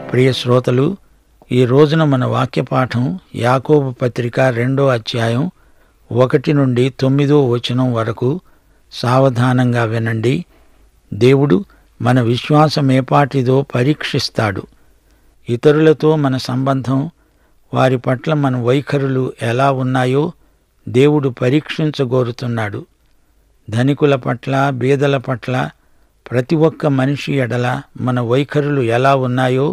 ప్రియ శ్రోతలు, ఈ రోజున మన వాక్యపాఠం యాకోబు పత్రిక 2వ అధ్యాయం 1 నుండి 9వ వచనం వరకు. సావధానంగా వినండి. దేవుడు మన విశ్వాసమేపాటిదో పరీక్షిస్తాడు. ఇతరులతో మన సంబంధం, వారి పట్ల మన వైఖరులు ఎలా ఉన్నాయో దేవుడు పరీక్షించగోరుతున్నాడు. ధనికుల పట్ల, బీదల పట్ల, ప్రతి ఒక్క మనిషి ఎడల మన వైఖరులు ఎలా ఉన్నాయో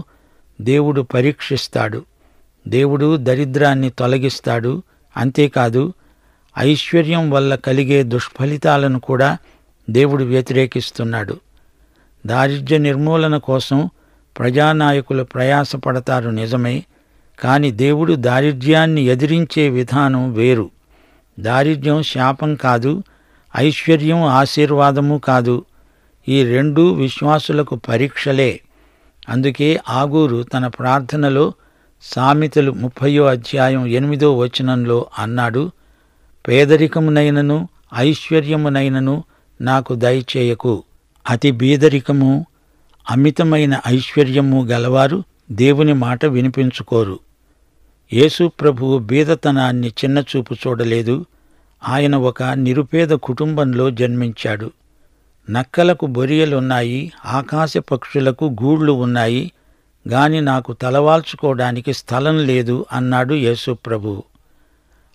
దేవుడు పరీక్షిస్తాడు. దేవుడు దరిద్రాన్ని తొలగిస్తాడు. అంతేకాదు, ఐశ్వర్యం వల్ల కలిగే దుష్ఫలితాలను కూడా దేవుడు వ్యతిరేకిస్తున్నాడు. దారిద్ర్య నిర్మూలన కోసం ప్రజానాయకులు ప్రయాసపడతారు నిజమే, కాని దేవుడు దారిద్ర్యాన్ని ఎదిరించే విధానం వేరు. దారిద్ర్యం శాపం కాదు, ఐశ్వర్యం ఆశీర్వాదము కాదు. ఈ రెండూ విశ్వాసులకు పరీక్షలే. అందుకే ఆగూరు తన ప్రార్థనలో సామెతలు 30వ అధ్యాయం 8వ వచనంలో అన్నాడు, పేదరికమునైనను ఐశ్వర్యమునైనను నాకు దయచేయకు. అతి బీదరికము, అమితమైన ఐశ్వర్యము గలవారు దేవుని మాట వినిపించుకోరు. యేసు ప్రభువు బీదతనాన్ని చిన్నచూపు చూడలేదు. ఆయన ఒక నిరుపేద కుటుంబంలో జన్మించాడు. నక్కలకు బొరియలున్నాయి, ఆకాశ పక్షులకు గూళ్ళు ఉన్నాయి, గాని నాకు తలవాల్చుకోవడానికి స్థలం లేదు అన్నాడు యేసు ప్రభువు.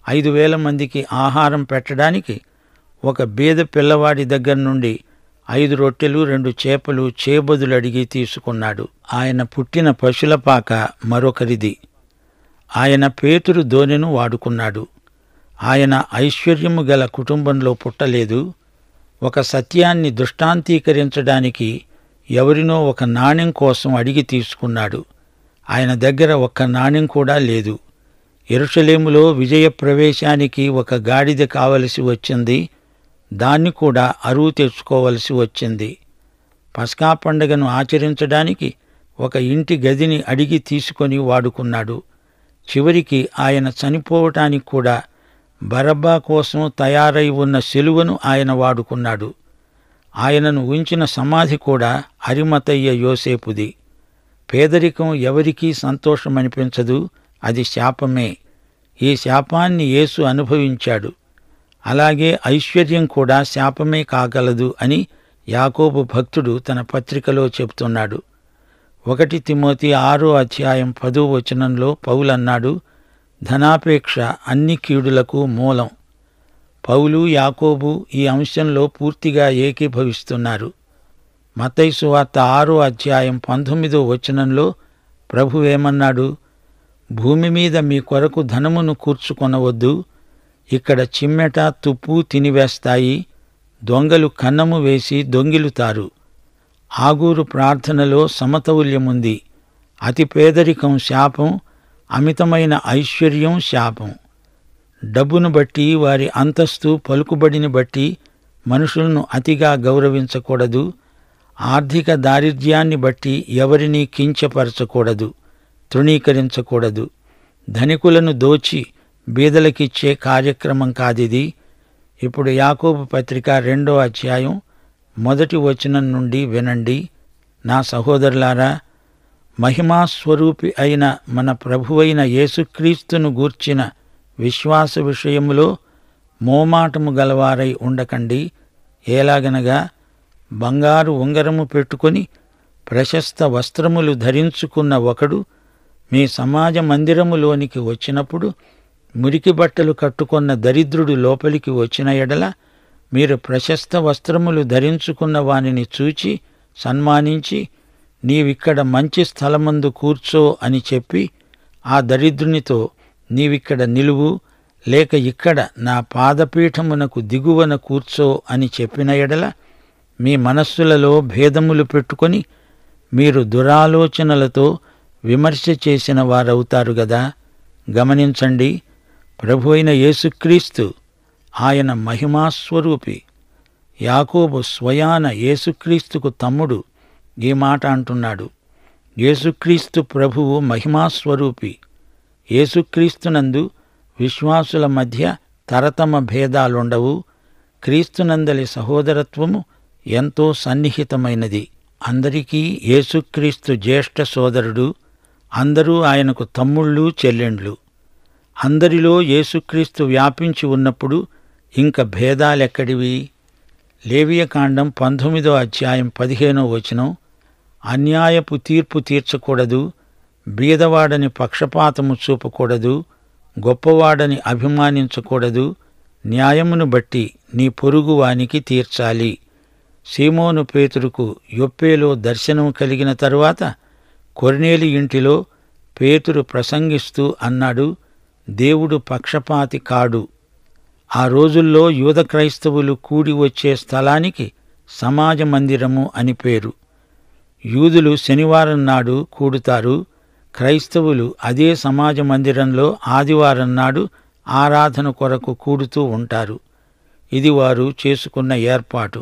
5,000 మందికి ఆహారం పెట్టడానికి ఒక బీద పిల్లవాడి దగ్గర నుండి 5 రొట్టెలు 2 చేపలు చేబదులు అడిగి తీసుకున్నాడు. ఆయన పుట్టిన పశులపాక మరొకరిది. ఆయన పేతురు దోనెను వాడుకున్నాడు. ఆయన ఐశ్వర్యము గల కుటుంబంలో పుట్టలేదు. ఒక సత్యాన్ని దృష్టాంతీకరించడానికి ఎవరినో ఒక నాణెం కోసం అడిగి తీసుకున్నాడు. ఆయన దగ్గర ఒక్క నాణెం కూడా లేదు. యెరూషలేములో విజయ ప్రవేశానికి ఒక గాడిద కావలసి వచ్చింది. దాన్ని కూడా అరువు తెచ్చుకోవలసి వచ్చింది. పస్కా పండుగను ఆచరించడానికి ఒక ఇంటి గదిని అడిగి తీసుకొని వాడుకున్నాడు. చివరికి ఆయన చనిపోవటానికి కూడా బరబ్బా కోసం తయారై ఉన్న సిలువను ఆయన వాడుకున్నాడు. ఆయనను ఉంచిన సమాధి కూడా అరిమతయ్య యోసేపుది. పేదరికం ఎవరికీ సంతోషమనిపించదు, అది శాపమే. ఈ శాపాన్ని యేసు అనుభవించాడు. అలాగే ఐశ్వర్యం కూడా శాపమే కాగలదు అని యాకోబు భక్తుడు తన పత్రికలో చెబుతున్నాడు. 1 తిమోతి 6వ అధ్యాయం 10వ వచనంలో పౌలన్నాడు, ధనాపేక్ష అన్ని కీడులకు మూలం. పౌలు, యాకోబు ఈ అంశంలో పూర్తిగా ఏకీభవిస్తున్నారు. మత్తయి సువార్త 6వ అధ్యాయం 19వ వచనంలో ప్రభువేమన్నాడు, భూమి మీద మీ కొరకు ధనమును కూర్చుకొనవద్దు, ఇక్కడ చిమ్మెట తుప్పు తినివేస్తాయి, దొంగలు కన్నము వేసి దొంగిలుతారు. ఆగూరు ప్రార్థనలో సమతౌల్యముంది. అతి పేదరికం శాపం, అమితమైన ఐశ్వర్యం శాపం. డబ్బును బట్టి, వారి అంతస్తు, పలుకుబడిని బట్టి మనుషులను అతిగా గౌరవించకూడదు. ఆర్థిక దారిద్ర్యాన్ని బట్టి ఎవరినీ కించపరచకూడదు, తృణీకరించకూడదు. ధనికులను దోచి బీదలకిచ్చే కార్యక్రమం కాదిది. ఇప్పుడు యాకోబు పత్రిక 2వ అధ్యాయం 1వ వచనం నుండి వినండి. నా సహోదరులారా, మహిమాస్వరూపి అయిన మన ప్రభువైన యేసుక్రీస్తును గూర్చిన విశ్వాస విషయములో మోమాటము గలవారై ఉండకండి. ఎలాగనగా, బంగారు ఉంగరము పెట్టుకొని ప్రశస్త వస్త్రములు ధరించుకున్న ఒకడు మీ సమాజ మందిరములోనికి వచ్చినప్పుడు మురికి బట్టలు కట్టుకొన్న దరిద్రుడు లోపలికి వచ్చిన ఎడల మీరు ప్రశస్త వస్త్రములు ధరించుకున్న వానిని చూచి సన్మానించి, నీవిక్కడ మంచి స్థలమందు కూర్చో అని చెప్పి, ఆ దరిద్రునితో, నీవిక్కడ నిలువు, లేక ఇక్కడ నా పాదపీఠమునకు దిగువన కూర్చో అని చెప్పిన ఎడల మీ మనస్సులలో భేదములు పెట్టుకొని మీరు దురాలోచనలతో విమర్శ చేసిన వారవుతారు గదా. గమనించండి, ప్రభు అయిన యేసుక్రీస్తు ఆయన మహిమాస్వరూపి. యాకోబు స్వయాన యేసుక్రీస్తుకు తమ్ముడు ఈ మాట అంటున్నాడు. యేసుక్రీస్తు ప్రభువు మహిమాస్వరూపి. యేసుక్రీస్తునందు విశ్వాసుల మధ్య తరతమ భేదాలుండవు. క్రీస్తునందలి సహోదరత్వము ఎంతో సన్నిహితమైనది. అందరికీ యేసుక్రీస్తు జ్యేష్ఠ సోదరుడు. అందరూ ఆయనకు తమ్ముళ్ళు చెల్లెండ్లు. అందరిలో యేసుక్రీస్తు వ్యాపించి ఉన్నప్పుడు ఇంక భేదాలెక్కడివి? లేవియకాండం 19వ అధ్యాయం 15వ వచనం, అన్యాయపు తీర్పు తీర్చకూడదు, బీదవాడని పక్షపాతము చూపకూడదు, గొప్పవాడని అభిమానించకూడదు, న్యాయమును బట్టి నీ పొరుగువానికి తీర్చాలి. సీమోను పేతురుకు యొప్పేలో దర్శనం కలిగిన తరువాత కొర్నేలి ఇంటిలో పేతురు ప్రసంగిస్తూ అన్నాడు, దేవుడు పక్షపాతి కాడు. ఆ రోజుల్లో యూద క్రైస్తవులు కూడి వచ్చే స్థలానికి సమాజ మందిరము అని పేరు. యూదులు శనివారం నాడు కూడుతారు, క్రైస్తవులు అదే సమాజ మందిరంలో ఆదివారం నాడు ఆరాధన కొరకు కూడుతూ ఉంటారు. ఇది వారు చేసుకున్న ఏర్పాటు.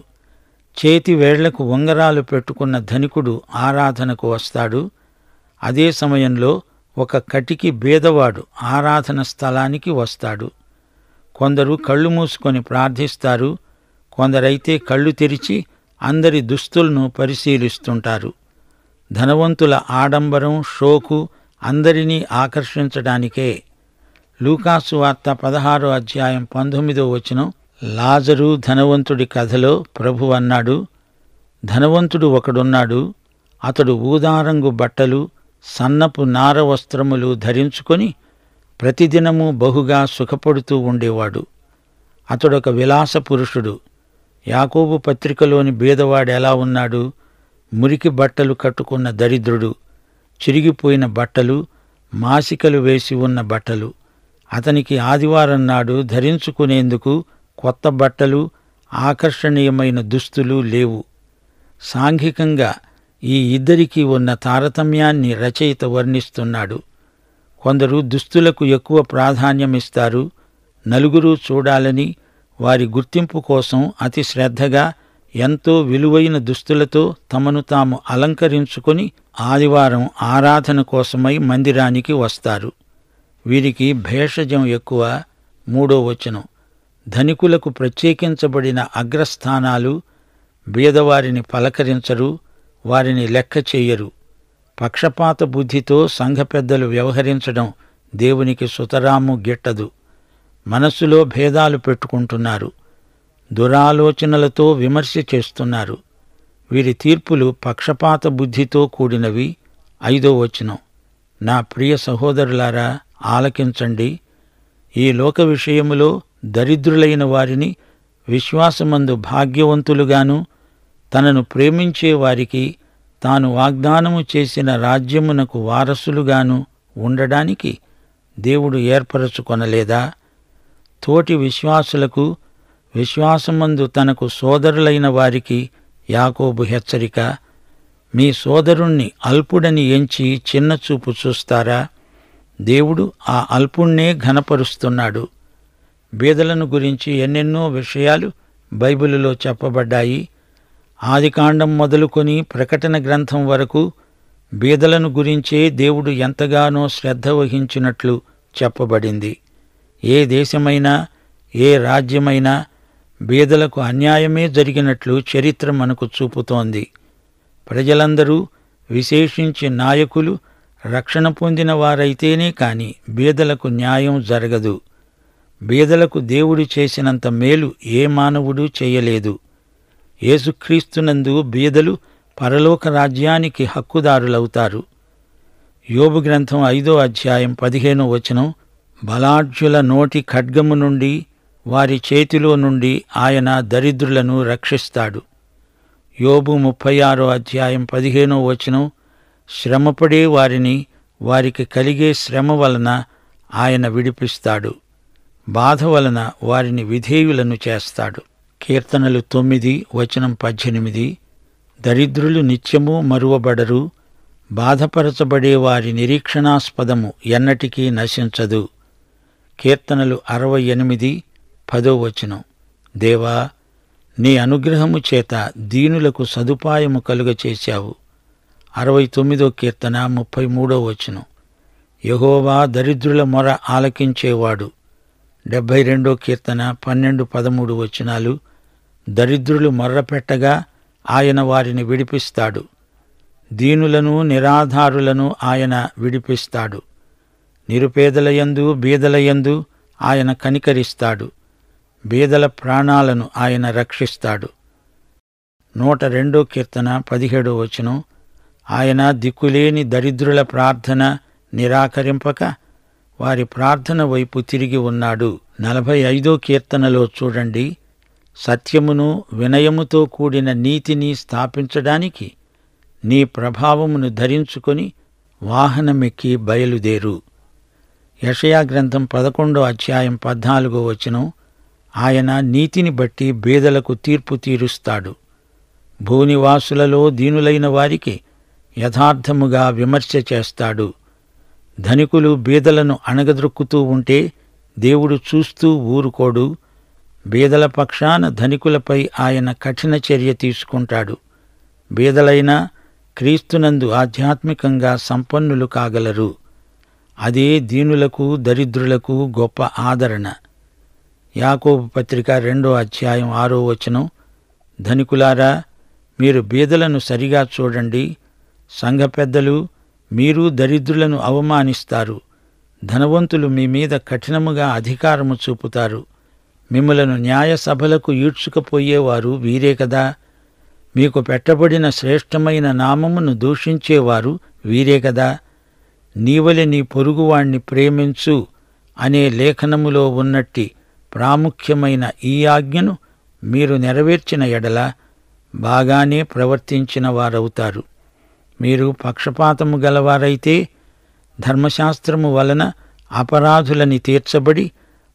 చేతి వేళ్లకు ఉంగరాలు పెట్టుకున్న ధనికుడు ఆరాధనకు వస్తాడు. అదే సమయంలో ఒక కటికి బీదవాడు ఆరాధన స్థలానికి వస్తాడు. కొందరు కళ్ళు మూసుకొని ప్రార్థిస్తారు, కొందరైతే కళ్ళు తెరిచి అందరి దుస్తులను పరిశీలిస్తుంటారు. ధనవంతుల ఆడంబరం, షోకు అందరినీ ఆకర్షించడానికే. లూకాసు వార్త 16వ అధ్యాయం 19వ వచనం, లాజరు ధనవంతుడి కథలో ప్రభు అన్నాడు, ధనవంతుడు ఒకడున్నాడు, అతడు ఊదారంగు బట్టలు, సన్నపు నార వస్త్రములు ధరించుకొని ప్రతిదినము బహుగా సుఖపడుతూ ఉండేవాడు. అతడొక విలాస పురుషుడు. యాకోబు పత్రికలోని బీదవాడెలా ఉన్నాడు? మురికి బట్టలు కట్టుకున్న దరిద్రుడు, చిరిగిపోయిన బట్టలు, మాసికలు వేసి ఉన్న బట్టలు. అతనికి ఆదివారం నాడు ధరించుకునేందుకు కొత్త బట్టలు, ఆకర్షణీయమైన దుస్తులు లేవు. సాంఘికంగా ఈ ఇద్దరికీ ఉన్న తారతమ్యాన్ని రచయిత వర్ణిస్తున్నాడు. కొందరు దుస్తులకు ఎక్కువ ప్రాధాన్యమిస్తారు. నలుగురు చూడాలని, వారి గుర్తింపు కోసం అతి శ్రద్ధగా ఎంతో విలువైన దుస్తులతో తమను తాము అలంకరించుకొని ఆదివారం ఆరాధన కోసమై మందిరానికి వస్తారు. వీరికి భేషజం ఎక్కువ. 3వ వచనం, ధనికులకు ప్రత్యేకించబడిన అగ్రస్థానాలు, బీదవారిని పలకరించరు, వారిని లెక్క చెయ్యరు. పక్షపాత బుద్ధితో సంఘ పెద్దలు వ్యవహరించడం దేవునికి సుతరాము గిట్టదు. మనస్సులో భేదాలు పెట్టుకుంటున్నారు, దురాలోచనలతో విమర్శ చేస్తున్నారు. వీరి తీర్పులు పక్షపాత బుద్ధితో కూడినవి. 5వ వచనం, నా ప్రియ సహోదరులారా ఆలకించండి. ఈ లోక విషయములో దరిద్రులైన వారిని విశ్వాసమందు భాగ్యవంతులుగాను, తనను ప్రేమించే వారికి తాను వాగ్దానము చేసిన రాజ్యమునకు వారసులుగాను ఉండడానికి దేవుడు ఏర్పరచుకొనలేదా? తోటి విశ్వాసులకు, విశ్వాసమందు తనకు సోదరులైన వారికి యాకోబు హెచ్చరిక, మీ సోదరుణ్ణి అల్పుడని ఎంచి చిన్నచూపు చూస్తారా? దేవుడు ఆ అల్పుణ్ణే ఘనపరుస్తున్నాడు. బీదలను గురించి ఎన్నెన్నో విషయాలు బైబిలులో చెప్పబడ్డాయి. ఆదికాండం మొదలుకొని ప్రకటన గ్రంథం వరకు బీదలను గురించే దేవుడు ఎంతగానో శ్రద్ధ వహించినట్లు చెప్పబడింది. ఏ దేశమైనా, ఏ రాజ్యమైనా బీదలకు అన్యాయమే జరిగినట్లు చరిత్ర మనకు చూపుతోంది. ప్రజలందరూ, విశేషించి నాయకులు రక్షణ పొందిన వారైతేనే కాని బీదలకు న్యాయం జరగదు. బీదలకు దేవుడు చేసినంత మేలు ఏ మానవుడూ చేయలేదు. యేసుక్రీస్తునందు బీదలు పరలోక రాజ్యానికి హక్కుదారులవుతారు. యోబు గ్రంథం 5వ అధ్యాయం 15వ వచనం, బలాఢ్యుల నోటి ఖడ్గము నుండి, వారి చేతిలో నుండి ఆయన దరిద్రులను రక్షిస్తాడు. యోబు 36వ అధ్యాయం 15వ వచనం, శ్రమపడే వారిని వారికి కలిగే శ్రమ వలన ఆయన విడిపిస్తాడు, బాధ వలన వారిని విధేయులను చేస్తాడు. కీర్తనలు 9 వచనం 18, దరిద్రులు నిత్యము మరువబడరు, బాధపరచబడే వారి నిరీక్షణాస్పదము ఎన్నటికీ నశించదు. కీర్తనలు 68 10వ వచనం, దేవా, నీ అనుగ్రహము చేత దీనులకు సదుపాయము కలుగచేశావు. 69వ కీర్తన 33వ వచనం, యెహోవా దరిద్రుల మొర ఆలకించేవాడు. 72వ కీర్తన 12-13 వచనాలు, దరిద్రులు మొర్రపెట్టగా ఆయన వారిని విడిపిస్తాడు. దీనులను నిరాధారులను ఆయన విడిపిస్తాడు. నిరుపేదలయందు బీదలయందు ఆయన కనికరిస్తాడు. బీదల ప్రాణాలను ఆయన రక్షిస్తాడు. 102 కీర్తన 17వ వచనం. ఆయన దిక్కులేని దరిద్రుల ప్రార్థన నిరాకరింపక వారి ప్రార్థన వైపు తిరిగి ఉన్నాడు. 45వ కీర్తనలో చూడండి, సత్యమును వినయముతో కూడిన నీతిని స్థాపించడానికి నీ ప్రభావమును ధరించుకొని వాహనమెక్కి బయలుదేరు. యెషయా గ్రంథం 11వ అధ్యాయం 14వ వచనం. ఆయన నీతిని బట్టి బీదలకు తీర్పు తీరుస్తాడు. భూనివాసులలో దీనులైన వారికి యథార్థముగా విమర్శ చేస్తాడు. ధనికులు బీదలను అణగద్రొక్కుతూ ఉంటే దేవుడు చూస్తూ ఊరుకోడు. బీదల పక్షాన ధనికులపై ఆయన కఠిన చర్య తీసుకుంటాడు. బీదలైనా క్రీస్తునందు ఆధ్యాత్మికంగా సంపన్నులు కాగలరు. అదే దీనులకు దరిద్రులకు గొప్ప ఆదరణ. యాకోబు పత్రిక 2వ అధ్యాయం 6వ వచనం. ధనికులారా, మీరు బీదలను సరిగా చూడండి. సంఘ పెద్దలు, మీరు దరిద్రులను అవమానిస్తారు. ధనవంతులు మీ మీద కఠినముగా అధికారము చూపుతారు. మిమ్ములను న్యాయసభలకు ఈడ్చుకుపోయేవారు వీరే కదా. మీకు పెట్టబడిన శ్రేష్టమైన నామమును దూషించేవారు వీరే కదా. నీవలె నీ పొరుగువాణ్ణి ప్రేమించు అనే లేఖనములో ఉన్నట్టి ప్రాముఖ్యమైన ఈ ఆజ్ఞను మీరు నెరవేర్చిన ఎడల బాగానే ప్రవర్తించిన వారవుతారు. మీరు పక్షపాతము గలవారైతే ధర్మశాస్త్రము వలన అపరాధులని తీర్చబడి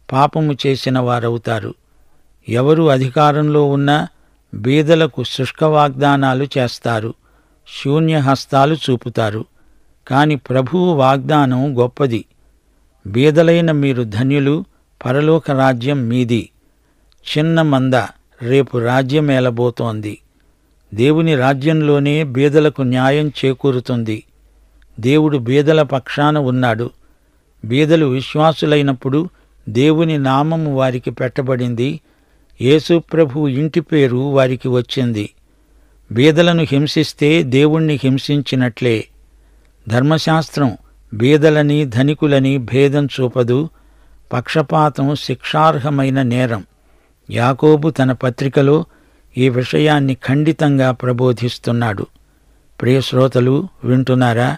పాపము చేసిన వారవుతారు. ఎవరు అధికారంలో ఉన్నా బీదలకు శుష్క వాగ్దానాలు చేస్తారు, శూన్యహస్తాలు చూపుతారు. కాని ప్రభువు వాగ్దానం గొప్పది. బీదలైన మీరు ధన్యులు, పరలోక రాజ్యం మీది. చిన్న మంద రేపు రాజ్యమేలబోతోంది. దేవుని రాజ్యంలోనే బీదలకు న్యాయం చేకూరుతుంది. దేవుడు బీదల పక్షాన ఉన్నాడు. బీదలు విశ్వాసులైనప్పుడు దేవుని నామము వారికి పెట్టబడింది. యేసు ప్రభువు ఇంటి పేరు వారికి వచ్చింది. బీదలను హింసిస్తే దేవుణ్ణి హింసించినట్లే. ధర్మశాస్త్రం బీదలని ధనికులని భేదం చూపదు. పక్షపాతం శిక్షార్హమైన నేరం. యాకోబు తన పత్రికలో ఈ విషయాన్ని ఖండితంగా ప్రబోధిస్తున్నాడు. ప్రియశ్రోతలు వింటున్నారా?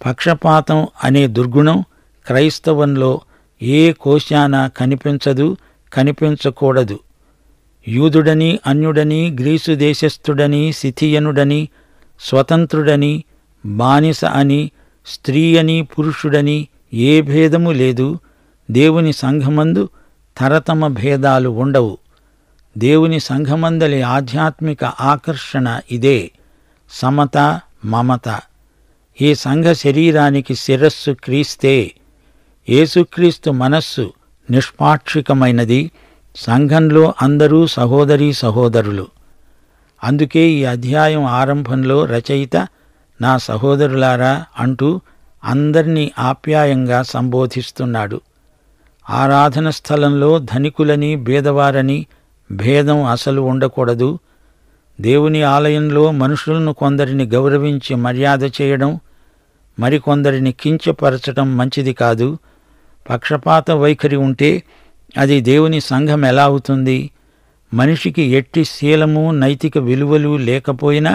పక్షపాతం అనే దుర్గుణం క్రైస్తవంలో ఏ కోశాన కనిపించదు, కనిపించకూడదు. యూదుడని, అన్యుడని, గ్రీసు దేశస్థుడని, సిథియనుడని, స్వతంత్రుడని, బానిస అని, స్త్రీ అని, పురుషుడని ఏ భేదము లేదు. దేవుని సంఘమందు తరతమ భేదాలు ఉండవు. దేవుని సంఘమందలి ఆధ్యాత్మిక ఆకర్షణ ఇదే, సమత, మమత. ఈ సంఘ శరీరానికి శిరస్సు క్రీస్తే. యేసుక్రీస్తు మనస్సు నిష్పాక్షికమైనది. సంఘంలో అందరూ సహోదరీ సహోదరులు. అందుకే ఈ అధ్యాయం ఆరంభంలో రచయిత నా సహోదరులారా అంటూ అందర్నీ ఆప్యాయంగా సంబోధిస్తున్నాడు. ఆరాధన స్థలంలో ధనికులని బీదవారని భేదం అసలు ఉండకూడదు. దేవుని ఆలయంలో మనుషులను కొందరిని గౌరవించి మర్యాద చేయడం, మరికొందరిని కించపరచడం మంచిది కాదు. పక్షపాత వైఖరి ఉంటే అది దేవుని సంఘం ఎలా అవుతుంది? మనిషికి ఎట్టి శీలము నైతిక విలువలు లేకపోయినా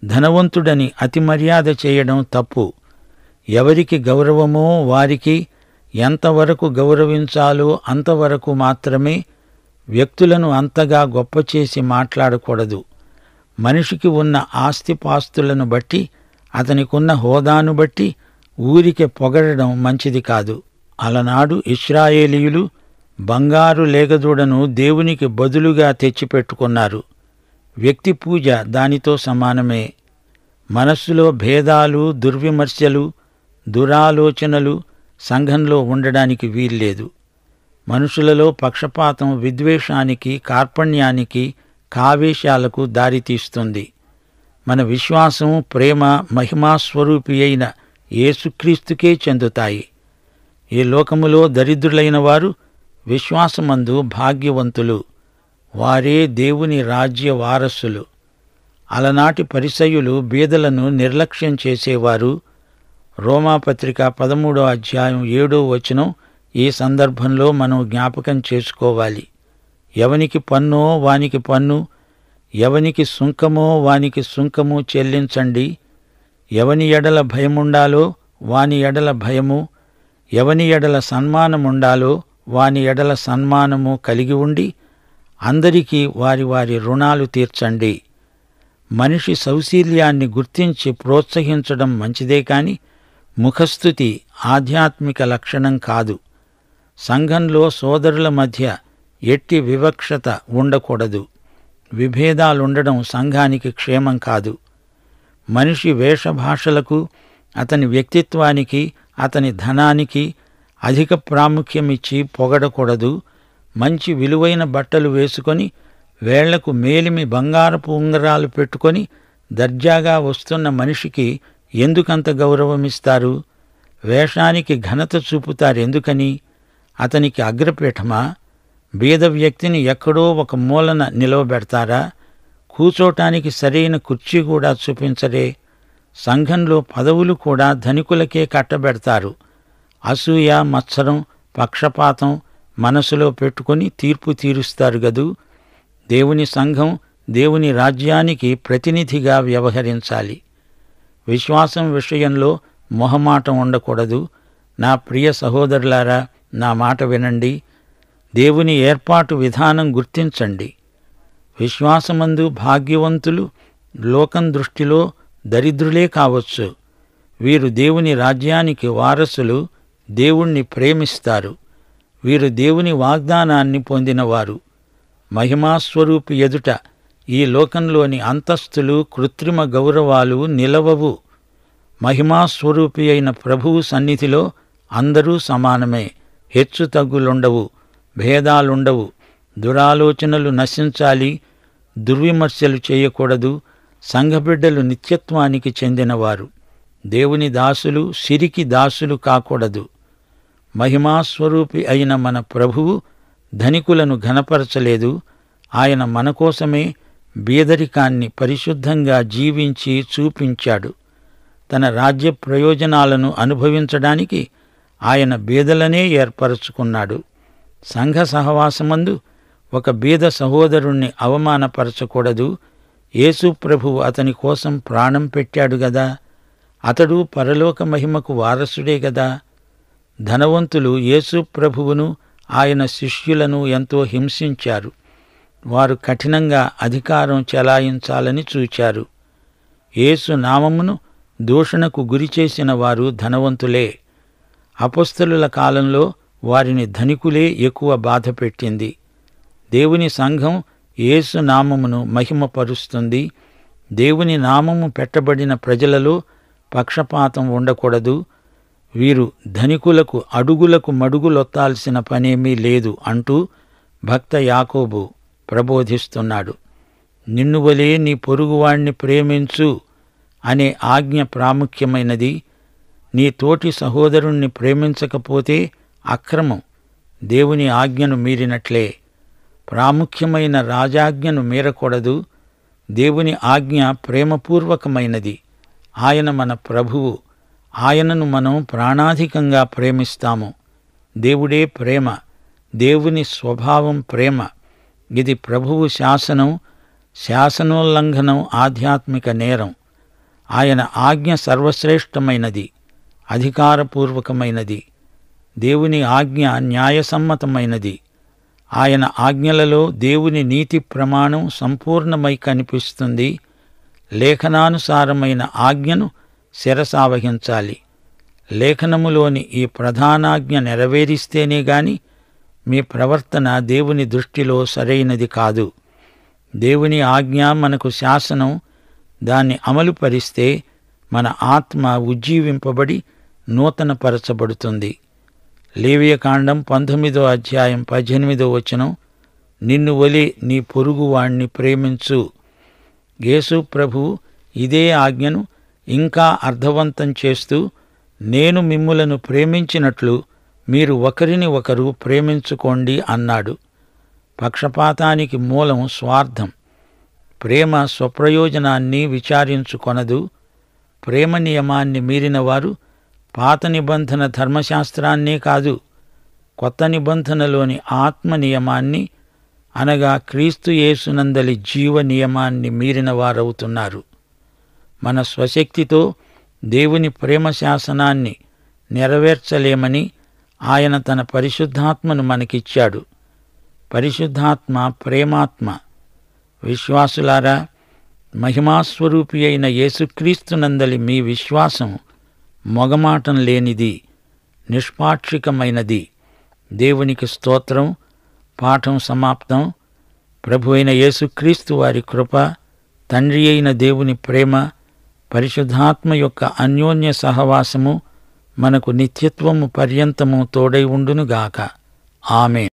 ధనవంతుడని అతి మర్యాద చేయడం తప్పు. ఎవరికి గౌరవమో వారికి ఎంతవరకు గౌరవించాలో అంతవరకు మాత్రమే. వ్యక్తులను అంతగా గొప్ప చేసి మాట్లాడకూడదు. మనిషికి ఉన్న ఆస్తిపాస్తులను బట్టి, అతనికున్న హోదాను బట్టి ఊరికే పొగడడం మంచిది కాదు. అలనాడు ఇశ్రాయేలీయులు బంగారు లేగదూడను దేవునికి బదులుగా తెచ్చిపెట్టుకున్నారు. వ్యక్తి పూజ దానితో సమానమే. మనస్సులో భేదాలు, దుర్విమర్శలు, దురాలోచనలు సంఘంలో ఉండడానికి వీల్లేదు. మనుషులలో పక్షపాతం విద్వేషానికి, కార్పణ్యానికి, కావేశాలకు దారితీస్తుంది. మన విశ్వాసం, ప్రేమ మహిమాస్వరూపి అయిన యేసుక్రీస్తుకే చెందుతాయి. ఈ లోకములో దరిద్రులైన వారు విశ్వాసమందు భాగ్యవంతులు. వారే దేవుని రాజ్య వారసులు. అలనాటి పరిసయ్యులు బీదలను నిర్లక్ష్యం చేసేవారు. రోమాపత్రిక 13వ అధ్యాయం 7వ వచనం ఈ సందర్భంలో మనం జ్ఞాపకం చేసుకోవాలి. ఎవనికి పన్నో వానికి పన్ను, ఎవనికి సుంకమో వానికి సుంకము చెల్లించండి. ఎవని ఎడల భయముండాలో వాని ఎడల భయము, ఎవని ఎడల సన్మానముండాలో వాని ఎడల సన్మానము కలిగి ఉండి అందరికీ వారి వారి రుణాలు తీర్చండి. మనిషి సౌశీల్యాన్ని గుర్తించి ప్రోత్సహించడం మంచిదే కాని ముఖస్థుతి ఆధ్యాత్మిక లక్షణం కాదు. సంఘంలో సోదరుల మధ్య ఎట్టి వివక్షత ఉండకూడదు. విభేదాలుండడం సంఘానికి క్షేమం కాదు. మనిషి వేషభాషలకు, అతని వ్యక్తిత్వానికి, అతని ధనానికి అధిక ప్రాముఖ్యమిచ్చి పొగడకూడదు. మంచి విలువైన బట్టలు వేసుకొని, వేళ్లకు మేలిమి బంగారపు ఉంగరాలు పెట్టుకొని దర్జాగా వస్తున్న మనిషికి ఎందుకంత గౌరవమిస్తారు? వేషానికి ఘనత చూపుతారెందుకని? అతనికి అగ్రపీఠమా? బీద వ్యక్తిని ఎక్కడో ఒక మూలన నిలవబెడతారా? కూచోటానికి సరైన కుర్చీ కూడా చూపించరే. సంఘంలో పదవులు కూడా ధనికులకే కట్టబెడతారు. అసూయ, మత్సరం, పక్షపాతం మనసులో పెట్టుకుని తీర్పు తీరుస్తారు గదూ. దేవుని సంఘం దేవుని రాజ్యానికి ప్రతినిధిగా వ్యవహరించాలి. విశ్వాసం విషయంలో మొహమాటం ఉండకూడదు. నా ప్రియ సహోదరులారా, నా మాట వినండి. దేవుని ఏర్పాటు విధానం గుర్తించండి. విశ్వాసమందు భాగ్యవంతులు లోకం దృష్టిలో దరిద్రులే కావచ్చు. వీరు దేవుని రాజ్యానికి వారసులు, దేవుణ్ణి ప్రేమిస్తారు. వీరు దేవుని వాగ్దానాన్ని పొందినవారు. మహిమాస్వరూపి ఎదుట ఈ లోకంలోని అంతస్తులు, కృత్రిమ గౌరవాలు నిలవవు. మహిమాస్వరూపి అయిన ప్రభువు సన్నిధిలో అందరూ సమానమే. హెచ్చు తగ్గులుండవు, భేదాలుండవు. దురాలోచనలు నశించాలి. దుర్విమర్శలు చేయకూడదు. సంఘబిడ్డలు నిత్యత్వానికి చెందినవారు. దేవుని దాసులు సిరికి దాసులు కాకూడదు. మహిమాస్వరూపి అయిన మన ప్రభువు ధనికులను ఘనపరచలేదు. ఆయన మన కోసమే బీదరికాన్ని పరిశుద్ధంగా జీవించి చూపించాడు. తన రాజ్య ప్రయోజనాలను అనుభవించడానికి ఆయన బీదలనే ఏర్పరచుకున్నాడు. సంఘ సహవాసమందు ఒక బీద సహోదరుణ్ణి అవమానపరచకూడదు. యేసు ప్రభువు అతని కోసం ప్రాణం పెట్టాడు గదా. అతడు పరలోక మహిమకు వారసుడే గదా. ధనవంతులు యేసు ప్రభువును, ఆయన శిష్యులను ఎంతో హింసించారు. వారు కఠినంగా అధికారం చెలాయించాలని చూచారు. యేసు నామమును దూషణకు గురిచేసిన వారు ధనవంతులే. అపొస్తలుల కాలంలో వారిని ధనికులే ఎక్కువ బాధపెట్టింది. దేవుని సంఘం యేసు నామమును మహిమపరుస్తుంది. దేవుని నామము పెట్టబడిన ప్రజలలో పక్షపాతం ఉండకూడదు. వీరు ధనికులకు అడుగులకు మడుగులొత్తాల్సిన పనేమీ లేదు అంటూ భక్త యాకోబు ప్రబోధిస్తున్నాడు. నిన్నువలే నీ పొరుగువాణ్ణి ప్రేమించు అనే ఆజ్ఞ ప్రాముఖ్యమైనది. నీ తోటి సహోదరుణ్ణి ప్రేమించకపోతే అక్రమం, దేవుని ఆజ్ఞను మీరినట్లే. ప్రాముఖ్యమైన రాజాజ్ఞను మీరకూడదు. దేవుని ఆజ్ఞ ప్రేమపూర్వకమైనది. ఆయన మన ప్రభువు. ఆయనను మనం ప్రాణాధికంగా ప్రేమిస్తాము. దేవుడే ప్రేమ. దేవుని స్వభావం ప్రేమ. ఇది ప్రభువు శాసనం. శాసనోల్లంఘనం ఆధ్యాత్మిక నేరం. ఆయన ఆజ్ఞ సర్వశ్రేష్టమైనది, అధికారపూర్వకమైనది. దేవుని ఆజ్ఞ న్యాయసమ్మతమైనది. ఆయన ఆజ్ఞలలో దేవుని నీతి ప్రమాణం సంపూర్ణమై కనిపిస్తుంది. లేఖనానుసారమైన ఆజ్ఞను శిరసావహించాలి. లేఖనములోని ఈ ప్రధానాజ్ఞ నెరవేరిస్తేనే గాని మీ ప్రవర్తన దేవుని దృష్టిలో సరైనది కాదు. దేవుని ఆజ్ఞ మనకు శాసనం. దాన్ని అమలుపరిస్తే మన ఆత్మ ఉజ్జీవింపబడి నూతనపరచబడుతుంది. లేవియకాండం 19వ అధ్యాయం 18వ వచనం, నిన్ను వలె నీ పొరుగువాణ్ణి ప్రేమించు. యేసు ప్రభువు ఇదే ఆజ్ఞను ఇంకా అర్థవంతం చేస్తూ, నేను మిమ్ములను ప్రేమించినట్లు మీరు ఒకరిని ఒకరు ప్రేమించుకోండి అన్నాడు. పక్షపాతానికి మూలం స్వార్థం. ప్రేమ స్వప్రయోజనాన్ని విచారించుకొనదు. ప్రేమ నియమాన్ని మీరినవారు పాత నిబంధన ధర్మశాస్త్రాన్నే కాదు, కొత్త నిబంధనలోని ఆత్మ నియమాన్ని అనగా క్రీస్తు యేసునందలి జీవ నియమాన్ని మీరిన వారవుతున్నారు. మన స్వశక్తితో దేవుని ప్రేమ శాసనాన్ని నెరవేర్చలేమని ఆయన తన పరిశుద్ధాత్మను మనకిచ్చాడు. పరిశుద్ధాత్మ ప్రేమాత్మ. విశ్వాసులారా, మహిమాస్వరూపి అయిన యేసుక్రీస్తునందలి మీ విశ్వాసం మొగమాటం లేనిది, నిష్పాక్షికమైనది. దేవునికి స్తోత్రం. పాఠం సమాప్తం. ప్రభు అయిన యేసుక్రీస్తు వారి కృప, తండ్రి అయిన దేవుని ప్రేమ, పరిశుద్ధాత్మ యొక్క అన్యోన్య సహవాసము మనకు నిత్యత్వము పర్యంతము తోడై ఉండునుగాక. ఆమేన్.